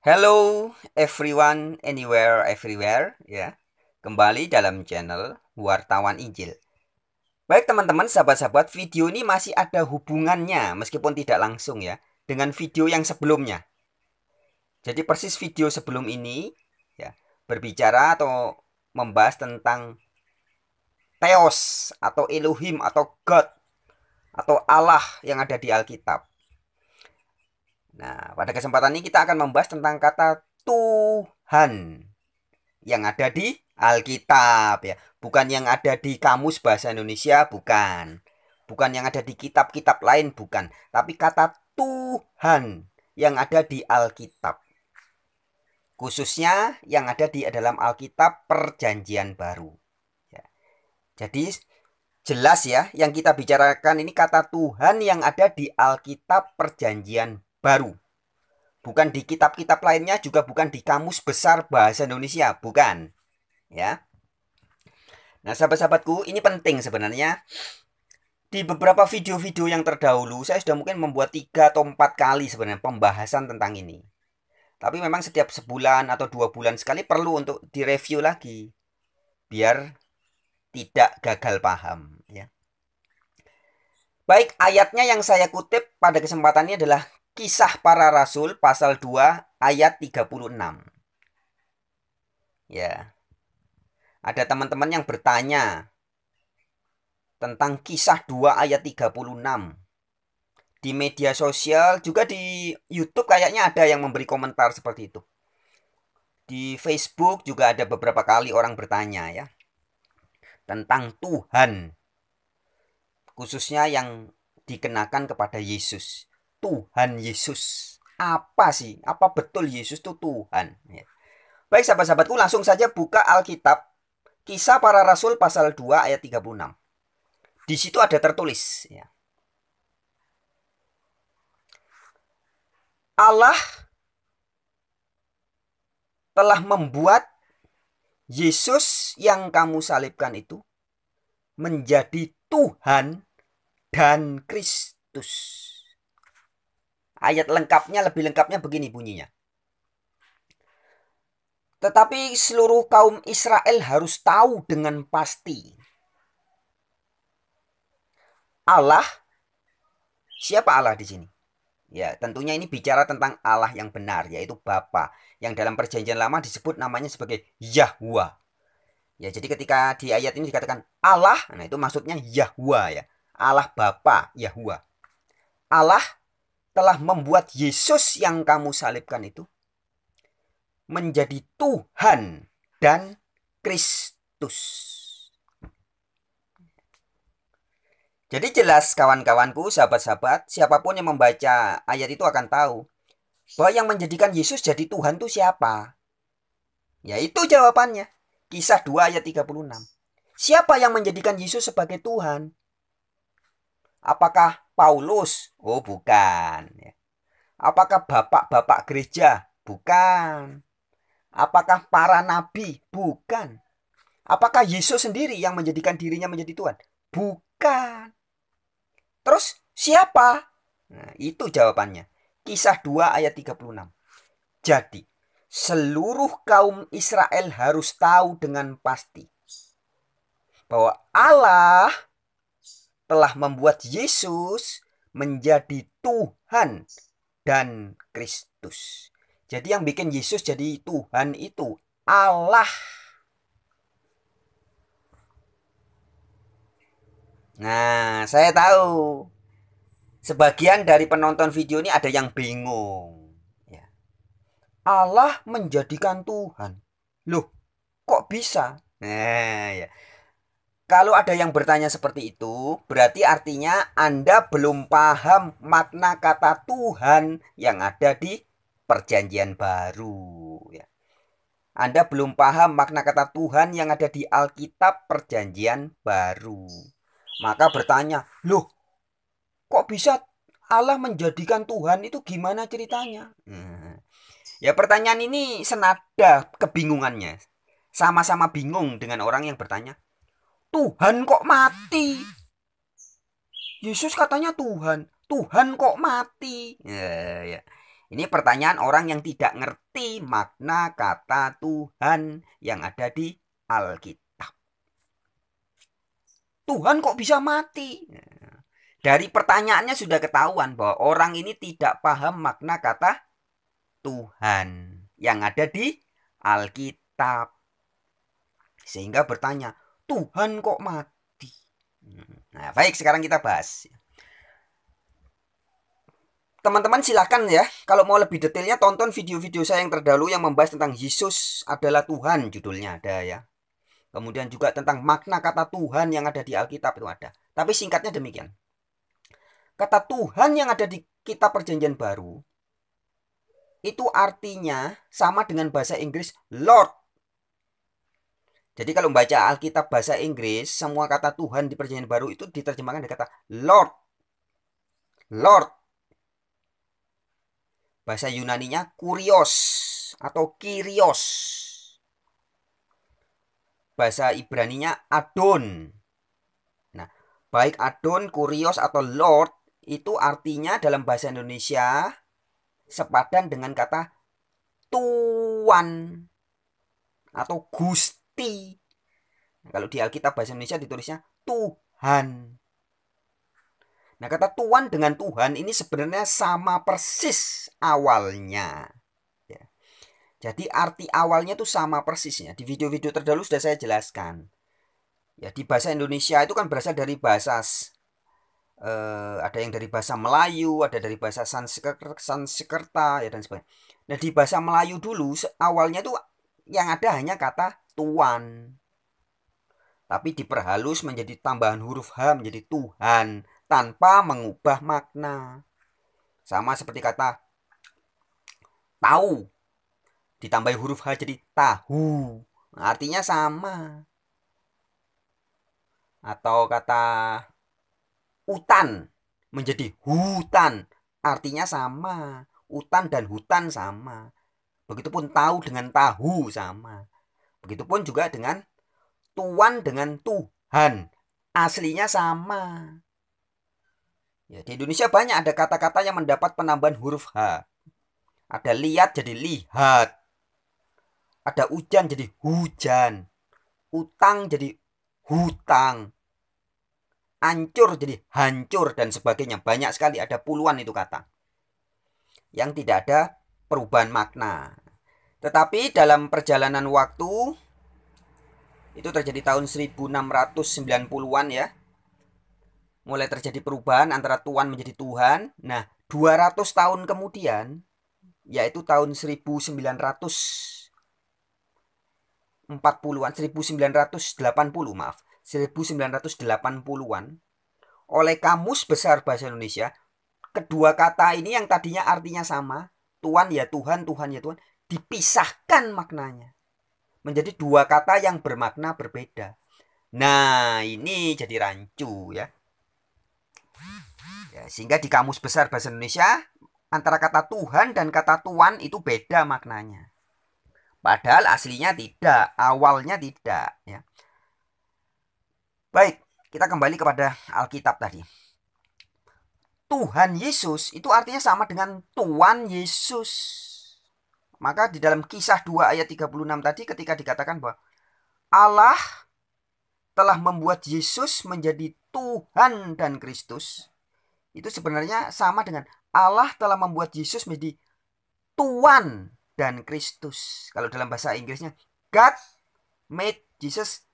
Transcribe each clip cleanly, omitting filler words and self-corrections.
Hello everyone, anywhere, everywhere, ya. Kembali dalam channel Wartawan Injil. Baik teman-teman, sahabat-sahabat, video ini masih ada hubungannya, meskipun tidak langsung ya, dengan video yang sebelumnya. Jadi persis video sebelum ini, ya, berbicara atau membahas tentang Theos atau Elohim atau God atau Allah yang ada di Alkitab. Nah, pada kesempatan ini kita akan membahas tentang kata Tuhan yang ada di Alkitab ya, bukan yang ada di kamus bahasa Indonesia, bukan. Bukan yang ada di kitab-kitab lain, bukan. Tapi kata Tuhan yang ada di Alkitab. Khususnya yang ada di dalam Alkitab Perjanjian Baru. Ya. Jadi jelas ya, yang kita bicarakan ini kata Tuhan yang ada di Alkitab Perjanjian Baru. Bukan di kitab-kitab lainnya, juga bukan di kamus besar bahasa Indonesia, bukan. Ya. Nah, sahabat-sahabatku, ini penting sebenarnya. Di beberapa video-video yang terdahulu, saya sudah mungkin membuat 3 atau 4 kali sebenarnya pembahasan tentang ini. Tapi memang setiap sebulan atau 2 bulan sekali perlu untuk direview lagi. Biar tidak gagal paham. Ya. Baik, ayatnya yang saya kutip pada kesempatan ini adalah Kisah Para Rasul pasal 2 ayat 36. Ya. Ada teman-teman yang bertanya tentang Kisah 2 ayat 36. Di media sosial, juga di YouTube kayaknya ada yang memberi komentar seperti itu. Di Facebook juga ada beberapa kali orang bertanya ya tentang Tuhan, khususnya yang dikenakan kepada Yesus. Tuhan Yesus. Apa sih? Apa betul Yesus itu Tuhan? Ya. Baik sahabat-sahabatku, langsung saja buka Alkitab Kisah Para Rasul pasal 2 ayat 36. Di situ ada tertulis ya. Allah telah membuat Yesus yang kamu salibkan itu menjadi Tuhan dan Kristus. Ayat lengkapnya, lebih lengkapnya begini bunyinya. Tetapi seluruh kaum Israel harus tahu dengan pasti. Allah, siapa Allah di sini? Ya, tentunya ini bicara tentang Allah yang benar, yaitu Bapa, yang dalam perjanjian lama disebut namanya sebagai Yahwa. Ya, jadi ketika di ayat ini dikatakan Allah, nah itu maksudnya Yahwa ya. Allah Bapa, Yahwa. Allah telah membuat Yesus yang kamu salibkan itu menjadi Tuhan dan Kristus. Jadi jelas kawan-kawanku, sahabat-sahabat, siapapun yang membaca ayat itu akan tahu bahwa yang menjadikan Yesus jadi Tuhan itu siapa? Ya itu jawabannya. Kisah 2 ayat 36. Siapa yang menjadikan Yesus sebagai Tuhan? Apakah Paulus? Oh bukan. Apakah bapak-bapak gereja? Bukan. Apakah para nabi? Bukan. Apakah Yesus sendiri yang menjadikan dirinya menjadi Tuhan? Bukan. Terus siapa? Nah, itu jawabannya. Kisah 2 ayat 36. Jadi, seluruh kaum Israel harus tahu dengan pasti bahwa Allah telah membuat Yesus menjadi Tuhan dan Kristus. Jadi yang bikin Yesus jadi Tuhan itu Allah. Nah, saya tahu sebagian dari penonton video ini ada yang bingung. Ya. Allah menjadikan Tuhan. Loh, kok bisa? Nah, ya. Kalau ada yang bertanya seperti itu, berarti artinya Anda belum paham makna kata Tuhan yang ada di Perjanjian Baru. Ya. Anda belum paham makna kata Tuhan yang ada di Alkitab Perjanjian Baru. Maka bertanya, loh kok bisa Allah menjadikan Tuhan itu gimana ceritanya? Ya pertanyaan ini senada kebingungannya. Sama-sama bingung dengan orang yang bertanya, Tuhan kok mati? Yesus katanya Tuhan. Tuhan kok mati? Ya. Ini pertanyaan orang yang tidak ngerti mengerti makna kata Tuhan yang ada di Alkitab. Tuhan kok bisa mati? Dari pertanyaannya sudah ketahuan bahwa orang ini tidak paham makna kata Tuhan yang ada di Alkitab. Sehingga bertanya, Tuhan kok mati? Nah, baik, sekarang kita bahas. Teman-teman silakan ya, kalau mau lebih detailnya tonton video-video saya yang terdahulu yang membahas tentang Yesus adalah Tuhan, judulnya ada ya. Kemudian juga tentang makna kata Tuhan yang ada di Alkitab itu ada. Tapi singkatnya demikian. Kata Tuhan yang ada di kitab Perjanjian Baru itu artinya sama dengan bahasa Inggris Lord. Jadi kalau membaca Alkitab bahasa Inggris, semua kata Tuhan di Perjanjian Baru itu diterjemahkan dengan kata Lord. Lord. Bahasa Yunaninya Kurios atau Kyrios. Bahasa Ibraninya Adon. Nah, baik Adon, Kurios atau Lord itu artinya dalam bahasa Indonesia sepadan dengan kata Tuan atau Gusti. Kalau di Alkitab bahasa Indonesia ditulisnya Tuhan. Nah, kata Tuan dengan Tuhan ini sebenarnya sama persis awalnya. Ya. Jadi arti awalnya itu sama persisnya. Di video-video terdahulu sudah saya jelaskan. Ya, di bahasa Indonesia itu kan berasal dari bahasa ada yang dari bahasa Melayu, ada dari bahasa Sanskerta ya dan sebagainya. Nah, di bahasa Melayu dulu awalnya itu yang ada hanya kata tuan. Tapi diperhalus menjadi tambahan huruf H menjadi Tuhan tanpa mengubah makna. Sama seperti kata tahu ditambah huruf H jadi tahu. Artinya sama. Atau kata utan menjadi hutan. Artinya sama. Utan dan hutan sama. Begitupun tahu dengan tahu sama. Begitupun juga dengan tuan dengan Tuhan. Aslinya sama. Ya, di Indonesia banyak ada kata-kata yang mendapat penambahan huruf H. Ada lihat jadi lihat. Ada hujan jadi hujan. Utang jadi hutang. Hancur jadi hancur dan sebagainya. Banyak sekali, ada puluhan itu kata. Yang tidak ada perubahan makna. Tetapi dalam perjalanan waktu itu terjadi tahun 1690-an ya. Mulai terjadi perubahan antara Tuhan menjadi Tuhan. Nah, 200 tahun kemudian, yaitu tahun 1940-an, 1980 maaf, 1980-an, oleh Kamus Besar Bahasa Indonesia, kedua kata ini yang tadinya artinya sama, Tuhan ya Tuhan, Tuhan ya Tuhan, dipisahkan maknanya. Menjadi dua kata yang bermakna berbeda. Nah, ini jadi rancu ya. Ya, sehingga di Kamus Besar Bahasa Indonesia antara kata Tuhan dan kata Tuan itu beda maknanya. Padahal aslinya tidak, awalnya tidak. Ya. Baik, kita kembali kepada Alkitab tadi. Tuhan Yesus itu artinya sama dengan Tuan Yesus. Maka di dalam Kisah 2 ayat 36 tadi ketika dikatakan bahwa Allah telah membuat Yesus menjadi Tuhan dan Kristus, itu sebenarnya sama dengan Allah telah membuat Yesus menjadi Tuan dan Kristus. Kalau dalam bahasa Inggrisnya, God made Jesus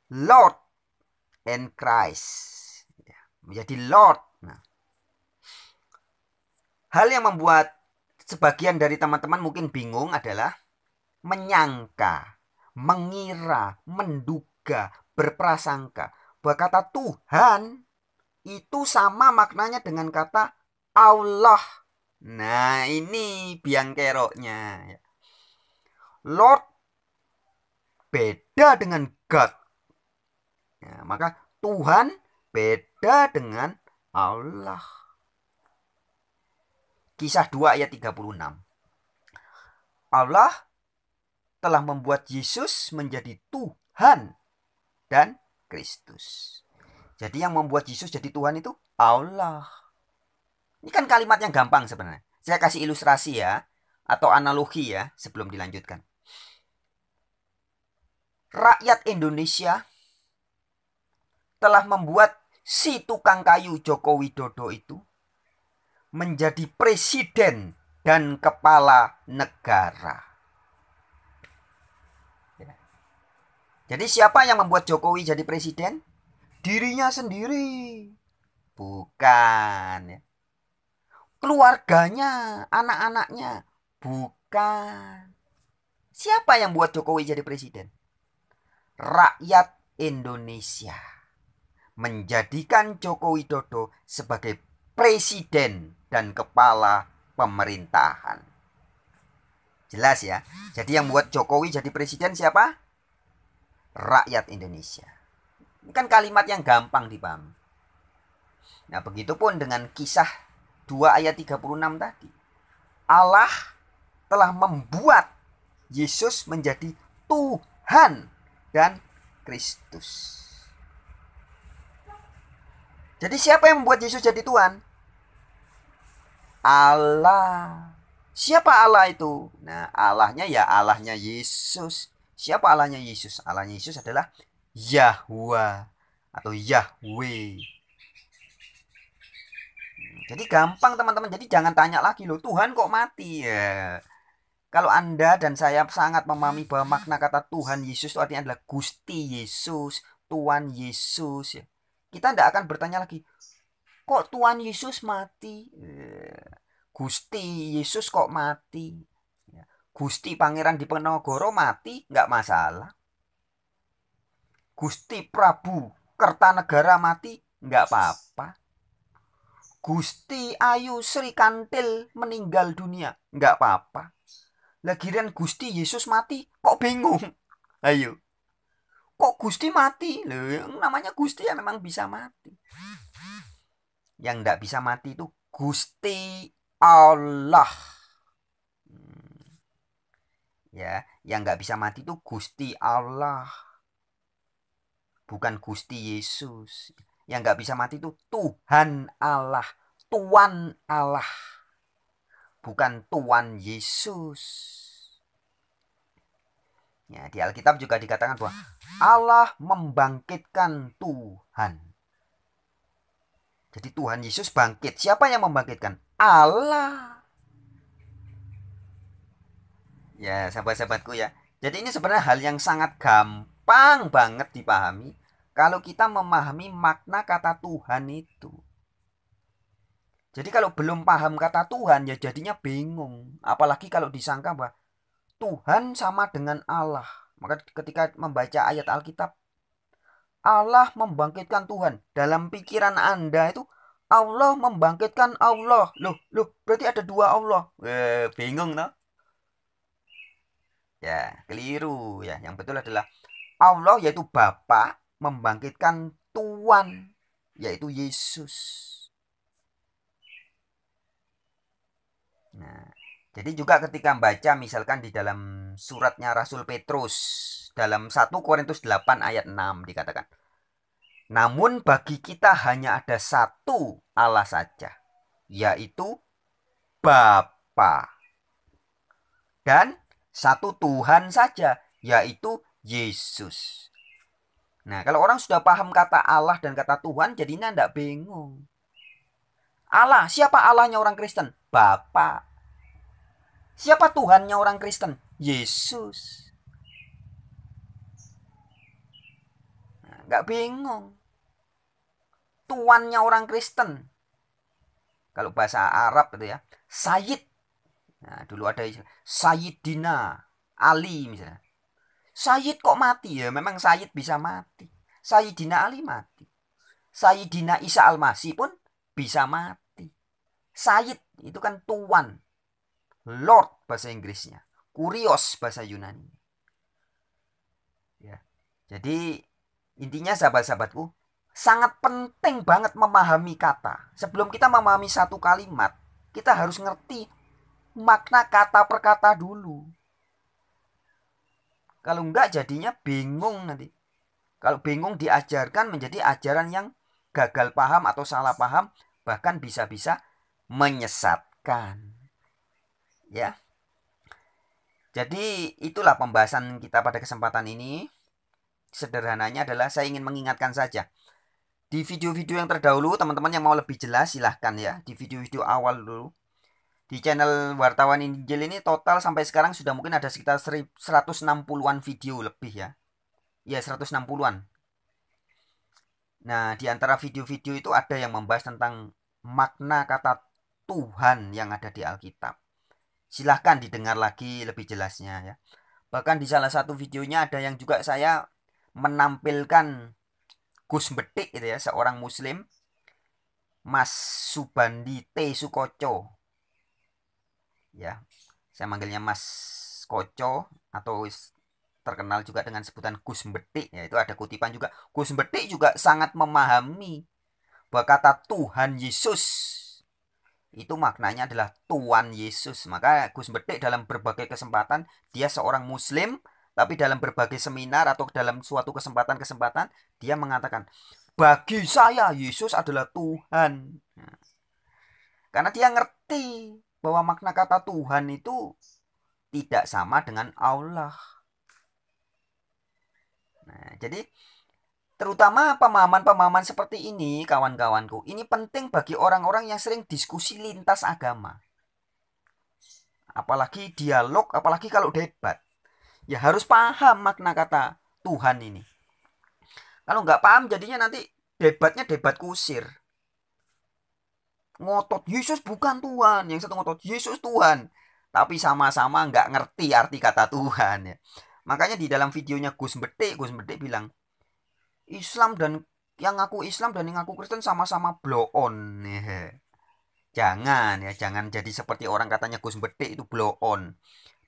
Lord and Christ. Menjadi Lord. Nah, hal yang membuat sebagian dari teman-teman mungkin bingung adalah menyangka, mengira, menduga, berprasangka bahwa kata Tuhan itu sama maknanya dengan kata Allah. Nah, ini biang keroknya. Lord beda dengan God. Ya, maka Tuhan beda dengan Allah. Kisah 2 ayat 36. Allah telah membuat Yesus menjadi Tuhan dan Kristus. Jadi yang membuat Yesus jadi Tuhan itu Allah. Ini kan kalimat yang gampang sebenarnya. Saya kasih ilustrasi ya. atau analogi ya sebelum dilanjutkan. Rakyat Indonesia telah membuat si tukang kayu Joko Widodo itu menjadi presiden dan kepala negara. Jadi siapa yang membuat Jokowi jadi presiden? Dirinya sendiri. Bukan. Keluarganya, anak-anaknya. Bukan. Siapa yang buat Jokowi jadi presiden? Rakyat Indonesia menjadikan Joko Widodo sebagai presiden dan kepala pemerintahan. Jelas ya? Jadi yang buat Jokowi jadi presiden siapa? Rakyat Indonesia. Ini kan kalimat yang gampang dipahami. Nah, begitupun dengan kisah 2 ayat 36 tadi. Allah telah membuat Yesus menjadi Tuhan dan Kristus. Jadi siapa yang membuat Yesus jadi Tuhan? Allah. Siapa Allah itu? Nah, Allahnya ya Allahnya Yesus. Siapa Allahnya Yesus? Allahnya Yesus adalah Yahweh atau Yahweh. Jadi gampang teman-teman. Jadi jangan tanya lagi loh, Tuhan kok mati ya. Kalau Anda dan saya sangat memahami bahwa makna kata Tuhan Yesus itu artinya adalah Gusti Yesus, Tuhan Yesus ya. Kita tidak akan bertanya lagi, kok Tuhan Yesus mati? Gusti Yesus kok mati? Gusti Pangeran Diponegoro mati, nggak masalah. Gusti Prabu Kertanegara mati, nggak apa-apa. Gusti Ayu Sri Kantil meninggal dunia, nggak apa-apa. Lagian Gusti Yesus mati, kok bingung? Ayo. Kok Gusti mati? Loh, namanya Gusti ya memang bisa mati. Yang nggak bisa mati itu Gusti Allah. Ya, yang nggak bisa mati itu Gusti Allah, bukan Gusti Yesus. Yang nggak bisa mati itu Tuhan Allah, Tuan Allah, bukan Tuan Yesus. Ya, di Alkitab juga dikatakan bahwa Allah membangkitkan Tuhan. Jadi Tuhan Yesus bangkit. Siapa yang membangkitkan? Allah. Ya, sahabat-sahabatku ya. Jadi ini sebenarnya hal yang sangat gampang banget dipahami kalau kita memahami makna kata Tuhan itu. Jadi kalau belum paham kata Tuhan ya jadinya bingung. Apalagi kalau disangka bahwa Tuhan sama dengan Allah. Maka ketika membaca ayat Alkitab, Allah membangkitkan Tuhan. Dalam pikiran Anda itu Allah membangkitkan Allah. Loh, berarti ada 2 Allah. Bingung no? Ya, keliru ya. Yang betul adalah Allah yaitu Bapa membangkitkan Tuhan yaitu Yesus. Nah, jadi juga ketika membaca misalkan di dalam suratnya Rasul Petrus dalam 1 Korintus 8 ayat 6 dikatakan, namun bagi kita hanya ada satu Allah saja, yaitu Bapa. Dan satu Tuhan saja, yaitu Yesus. Nah, kalau orang sudah paham kata Allah dan kata Tuhan, jadinya tidak bingung. Allah, siapa Allahnya orang Kristen? Bapa. Siapa Tuhannya orang Kristen? Yesus. Nah, nggak bingung. Tuannya orang Kristen. Kalau bahasa Arab itu ya, Sayyid. Nah, dulu ada Sayyidina Ali misalnya. Sayyid kok mati ya? Memang Sayyid bisa mati. Sayyidina Ali mati. Sayyidina Isa Al-Masih pun bisa mati. Sayyid itu kan tuan. Lord bahasa Inggrisnya. Kurios bahasa Yunani. Ya. Jadi intinya sahabat-sahabatku, sangat penting banget memahami kata. Sebelum kita memahami satu kalimat, kita harus ngerti makna kata per kata dulu. Kalau enggak jadinya bingung nanti. Kalau bingung diajarkan menjadi ajaran yang gagal paham atau salah paham, bahkan bisa-bisa menyesatkan. Ya. Jadi itulah pembahasan kita pada kesempatan ini. Sederhananya adalah saya ingin mengingatkan saja. Di video-video yang terdahulu, teman-teman yang mau lebih jelas silahkan ya. Di video-video awal dulu. Di channel Wartawan Injil ini total sampai sekarang sudah mungkin ada sekitar 160-an video lebih ya. Ya 160-an. Nah, di antara video-video itu ada yang membahas tentang makna kata Tuhan yang ada di Alkitab. Silahkan didengar lagi lebih jelasnya ya. Bahkan di salah satu videonya ada yang juga saya menampilkan Gus Betik gitu ya, seorang muslim, Mas Subandi T. Sukoco. Ya, saya manggilnya Mas Koco atau terkenal juga dengan sebutan Gus Betik, ya itu ada kutipan juga. Gus Betik juga sangat memahami bahwa kata Tuhan Yesus itu maknanya adalah Tuhan Yesus. Maka Gus Betik dalam berbagai kesempatan, dia seorang muslim, tapi dalam berbagai seminar atau dalam suatu kesempatan-kesempatan dia mengatakan, bagi saya Yesus adalah Tuhan. Karena dia ngerti bahwa makna kata Tuhan itu tidak sama dengan Allah. Nah, jadi terutama pemahaman-pemahaman seperti ini, kawan-kawanku, ini penting bagi orang-orang yang sering diskusi lintas agama. Apalagi dialog, apalagi kalau debat. Ya harus paham makna kata Tuhan ini. Kalau nggak paham jadinya nanti debatnya debat kusir. Ngotot, Yesus bukan Tuhan. Yang satu ngotot, Yesus Tuhan. Tapi sama-sama nggak ngerti arti kata Tuhan ya. Makanya di dalam videonya Gus Betik bilang, Islam dan yang ngaku Islam dan yang ngaku Kristen sama-sama blow on. Jangan ya, jangan jadi seperti orang katanya Gus Betik itu blow on.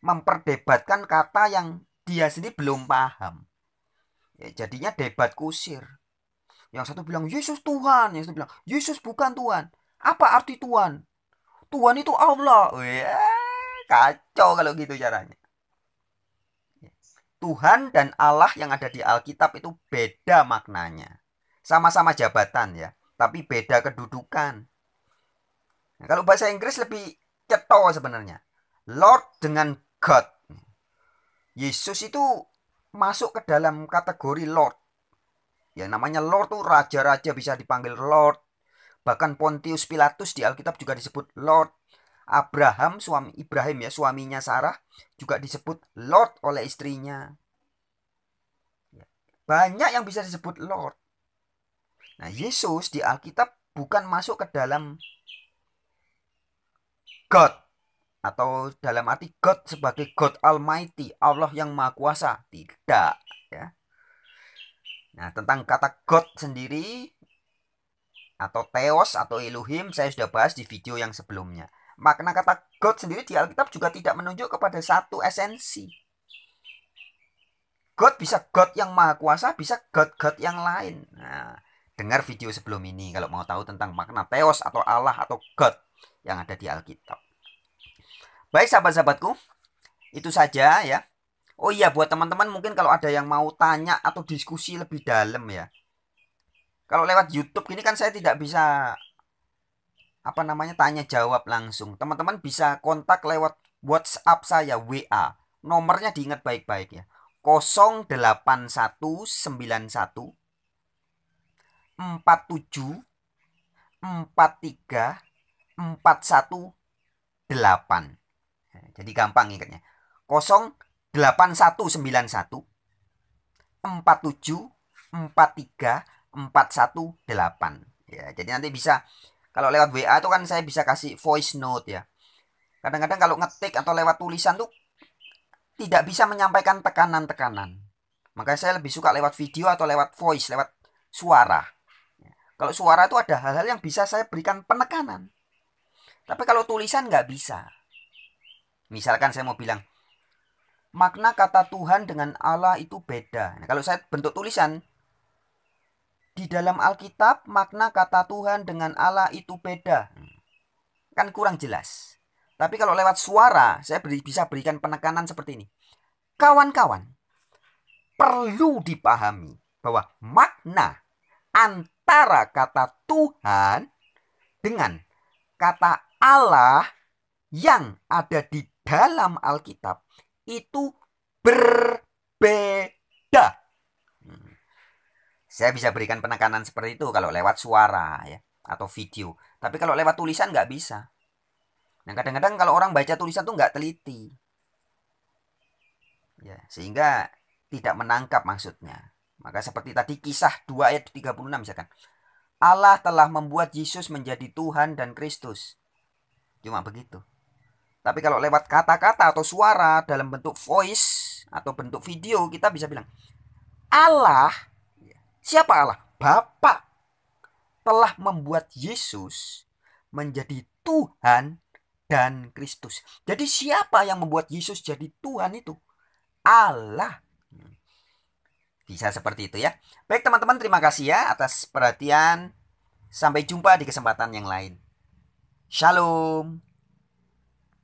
Memperdebatkan kata yang dia sendiri belum paham. Ya, jadinya debat kusir. Yang satu bilang Yesus Tuhan, yang satu bilang Yesus bukan Tuhan. Apa arti Tuhan? Tuhan itu Allah. Kacau kalau gitu caranya. Tuhan dan Allah yang ada di Alkitab itu beda maknanya. Sama-sama jabatan ya, tapi beda kedudukan. Nah, kalau bahasa Inggris lebih ceto sebenarnya. Lord dengan God. Yesus itu masuk ke dalam kategori Lord. Yang namanya Lord tuh raja-raja bisa dipanggil Lord. Bahkan Pontius Pilatus di Alkitab juga disebut Lord. Abraham, Ibrahim ya, suaminya Sarah juga disebut Lord oleh istrinya. Banyak yang bisa disebut Lord. Nah, Yesus di Alkitab bukan masuk ke dalam God atau dalam arti God sebagai God Almighty, Allah yang Maha Kuasa. Tidak, ya. Nah, tentang kata God sendiri atau Theos atau Elohim saya sudah bahas di video yang sebelumnya. Makna kata God sendiri di Alkitab juga tidak menunjuk kepada satu esensi. God bisa God yang Maha Kuasa, bisa God-God yang lain. Nah, dengar video sebelum ini kalau mau tahu tentang makna Theos atau Allah atau God yang ada di Alkitab. Baik sahabat-sahabatku, itu saja ya. Oh iya, buat teman-teman mungkin kalau ada yang mau tanya atau diskusi lebih dalam ya. Kalau lewat YouTube gini kan saya tidak bisa tanya jawab langsung. Teman-teman bisa kontak lewat WhatsApp saya, WA. Nomornya diingat baik-baik ya. 08191 47 43 418. Jadi gampang ingatnya. 08191 47 43 418. Ya, jadi nanti bisa kalau lewat WA itu kan saya bisa kasih voice note ya. Kadang-kadang kalau ngetik atau lewat tulisan tuh tidak bisa menyampaikan tekanan-tekanan. Makanya saya lebih suka lewat video atau lewat voice, lewat suara. Kalau suara itu ada hal-hal yang bisa saya berikan penekanan. Tapi kalau tulisan nggak bisa. Misalkan saya mau bilang, makna kata Tuhan dengan Allah itu beda. Nah, kalau saya bentuk tulisan, di dalam Alkitab makna kata Tuhan dengan Allah itu beda. Kan kurang jelas. Tapi kalau lewat suara, saya bisa berikan penekanan seperti ini. Kawan-kawan, perlu dipahami bahwa makna antara kata Tuhan dengan kata Allah yang ada di dalam Alkitab itu berbeda. Saya bisa berikan penekanan seperti itu kalau lewat suara ya atau video. Tapi kalau lewat tulisan nggak bisa. Nah kadang-kadang kalau orang baca tulisan tuh nggak teliti. Ya, sehingga tidak menangkap maksudnya. Maka seperti tadi kisah 2 ayat 36 misalkan. Allah telah membuat Yesus menjadi Tuhan dan Kristus. Cuma begitu. Tapi kalau lewat kata-kata atau suara dalam bentuk voice atau bentuk video, kita bisa bilang Allah, siapa Allah? Bapa telah membuat Yesus menjadi Tuhan dan Kristus. Jadi siapa yang membuat Yesus jadi Tuhan itu? Allah. Bisa seperti itu ya. Baik teman-teman, terima kasih ya atas perhatian. Sampai jumpa di kesempatan yang lain. Shalom.